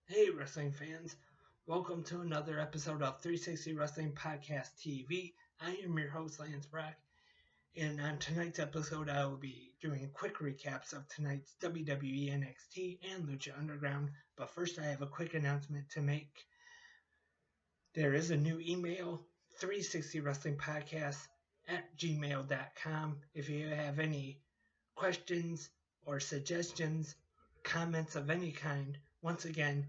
Hey, wrestling fans. Welcome to another episode of 360 Wrestling Podcast TV. I am your host, Lance Brock, and on tonight's episode, I will be doing quick recaps of tonight's WWE NXT and Lucha Underground. But first, I have a quick announcement to make. There is a new email, 360 Wrestling Podcast at gmail.com. If you have any questions or suggestions, comments of any kind, once again,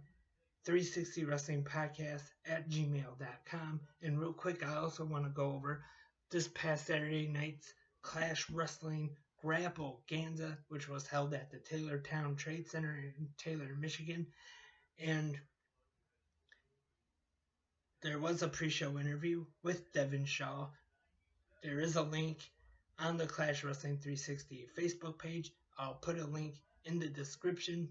360 Wrestling Podcast at gmail.com. And real quick, I also want to go over this past Saturday night's Clash Wrestling Grapple Ganza, which was held at the Taylortown Trade Center in Taylor, Michigan. And there was a pre-show interview with Devin Shaw. There is a link on the Clash Wrestling 360 Facebook page. I'll put a link in the description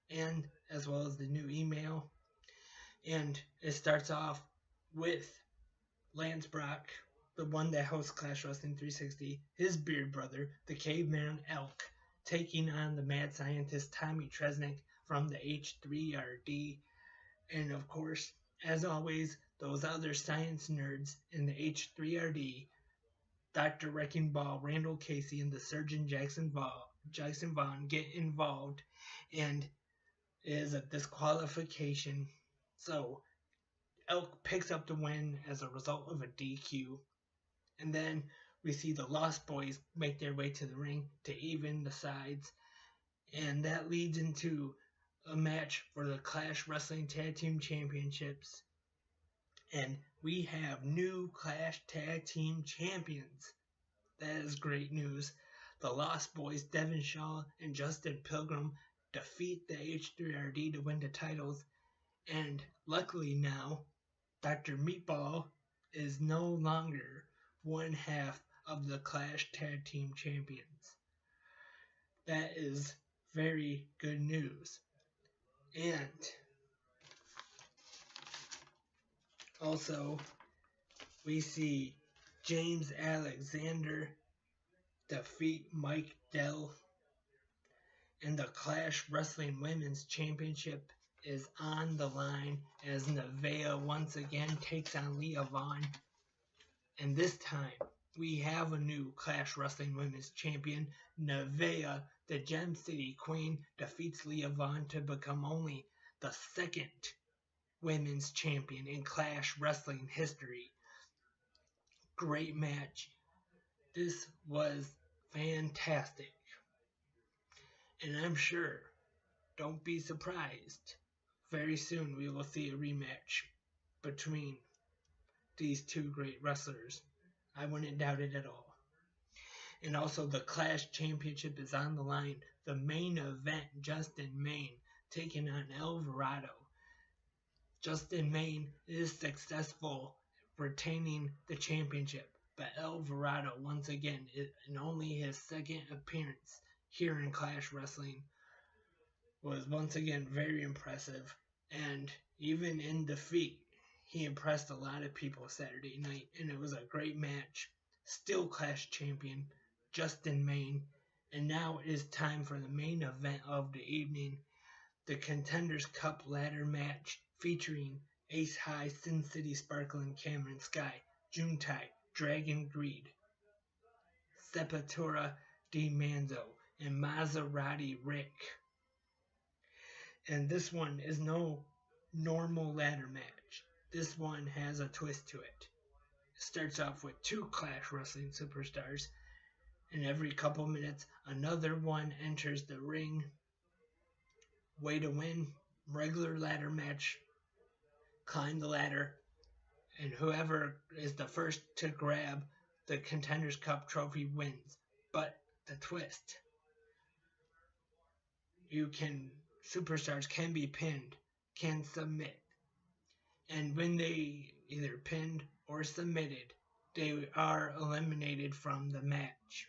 and as well as the new email. And it starts off with Lance Brock, the one that hosts Clash Wrestling 360, his beard brother, the Caveman Elk, taking on the mad scientist Tommy Tresnick from the H3RD. And of course, as always, those other science nerds in the H3RD, Dr. Wrecking Ball, Randall Casey, and the Surgeon Jackson Vaughn get involved, and it is a disqualification. So, Elk picks up the win as a result of a DQ. And then we see the Lost Boys make their way to the ring to even the sides. And that leads into a match for the Clash Wrestling Tag Team Championships. And we have new Clash Tag Team Champions. That is great news. The Lost Boys, Devin Shaw and Justin Pilgrim, defeat the H3RD to win the titles. And luckily now, Dr. Meatball is no longer one half of the Clash Tag Team Champions. That is very good news. And also, we see James Alexander defeat Mike Dell. And the Clash Wrestling Women's Championship is on the line as Nevaeh once again takes on Leah Vaughn. And this time, we have a new Clash Wrestling Women's Champion. Nevaeh, the Gem City Queen, defeats Leah Vaughn to become only the second Women's Champion in Clash Wrestling history. Great match. This was fantastic. And I'm sure, don't be surprised, very soon we will see a rematch between these two great wrestlers. I wouldn't doubt it at all. And also the Clash Championship is on the line. The main event, Justin Maine taking on Alvarado. Justin Maine is successful retaining the championship, but Alvarado once again, in only his second appearance here in Clash Wrestling, was once again very impressive, and even in defeat, he impressed a lot of people Saturday night, and it was a great match. Still Clash champion, Justin Maine, and now it is time for the main event of the evening, the Contenders Cup ladder match featuring Ace High, Sin City Sparkling, Cameron Sky, Juntai, Dragon Greed, Sepultura Di Manzo, and Maserati Rick. And this one is no normal ladder match. This one has a twist to it. It starts off with two Clash Wrestling superstars, and every couple minutes another one enters the ring. Way to win. Regular ladder match. Climb the ladder, and whoever is the first to grab the Contenders Cup trophy wins. But the twist, superstars can be pinned, can submit. And when they either pinned or submitted, they are eliminated from the match.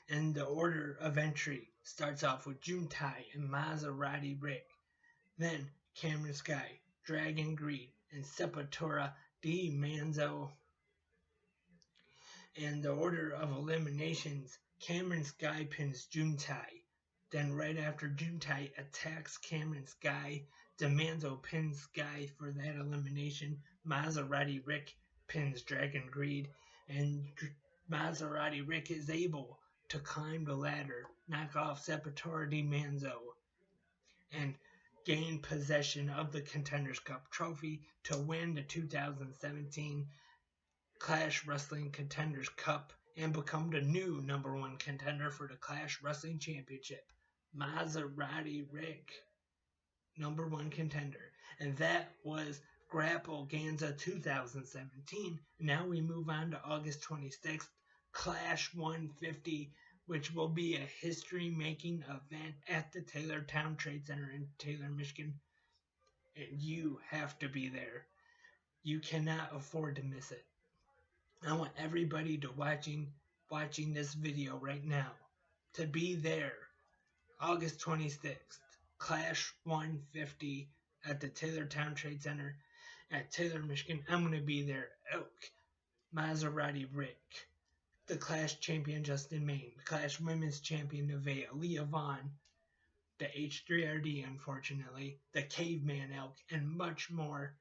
And the order of entry starts off with Juntai and Maserati Rick. Then Cameron Sky, Dragon Greed, and Sepultura Di Manzo. And the order of eliminations, Cameron Sky pins Juntai. Then right after Juntai attacks Cameron Sky, Demanzo pins Sky for that elimination. Maserati Rick pins Dragon Greed, and Maserati Rick is able to climb the ladder, knock off Salvatore Di Manzo, and gain possession of the Contenders Cup trophy to win the 2017 Clash Wrestling Contenders Cup and become the new #1 contender for the Clash Wrestling Championship. Maserati Rick, #1 contender. And that was Grappleganza 2017. Now we move on to August 26th, Clash 150, which will be a history-making event at the Taylortown Trade Center in Taylor, Michigan. And you have to be there. You cannot afford to miss it. I want everybody to watching this video right now to be there. August 26th, Clash 150 at the Taylortown Trade Center at Taylor, Michigan. I'm going to be there. Elk, Maserati Rick, the Clash champion Justin Maine, the Clash women's champion Nevaeh, Leah Vaughn, the H3RD, unfortunately, the Caveman Elk, and much more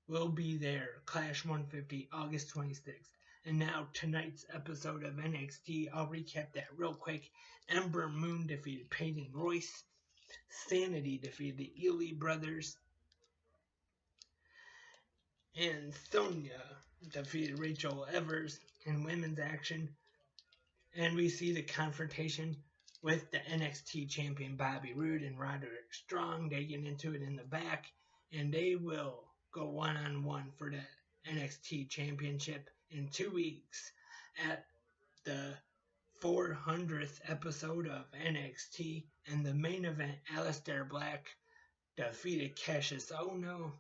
will be there. Clash 150, August 26th. And now tonight's episode of NXT, I'll recap that real quick. Ember Moon defeated Peyton Royce. Sanity defeated the Ely brothers. And Sonya defeated Rachel Evers in women's action. And we see the confrontation with the NXT champion Bobby Roode and Roderick Strong. They get into it in the back, and they will go one-on-one for the NXT championship in 2 weeks at the 400th episode of NXT. And the main event, Aleister Black defeated Cassius Ohno.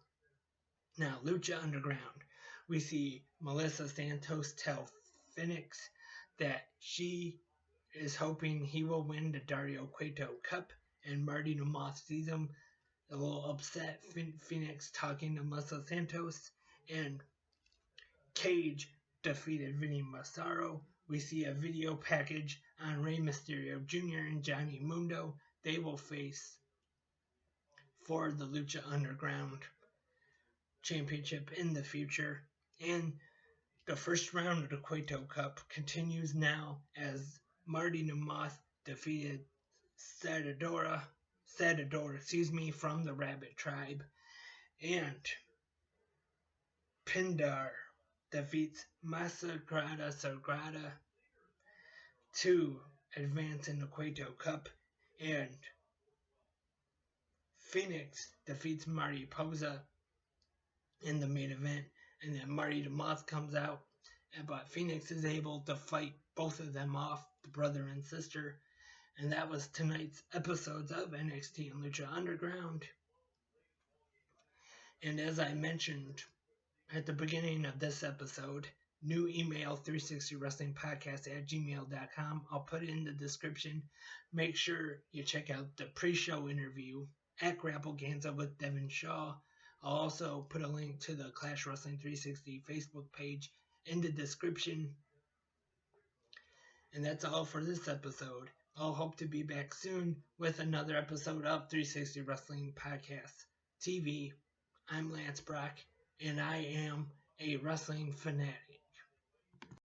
Now, Lucha Underground. We see Melissa Santos tell Phoenix that she is hoping he will win the Dario Cueto Cup, and Marty the Moth sees him a little upset. Phoenix talking to Melissa Santos, and Cage defeated Vinny Massaro. We see a video package on Rey Mysterio Jr. and Johnny Mundo. They will face for the Lucha Underground Championship in the future. And the first round of the Cueto Cup continues now as Marty the Moth defeated Sadadora, from the Rabbit Tribe. And Pindar defeats Masagrada Sagrada to advance in the Cueto Cup. And Phoenix defeats Marty Poza in the main event. And then Marty the Moth comes out, but Phoenix is able to fight both of them off, the brother and sister. And that was tonight's episodes of NXT and Lucha Underground. And as I mentioned at the beginning of this episode, new email 360wrestlingpodcast@gmail.com. I'll put it in the description. Make sure you check out the pre-show interview at Grappleganza with Devin Shaw. I'll also put a link to the Clash Wrestling 360 Facebook page in the description. And that's all for this episode. I'll hope to be back soon with another episode of 360 Wrestling Podcast TV. I'm Lance Brock, and I am a wrestling fanatic.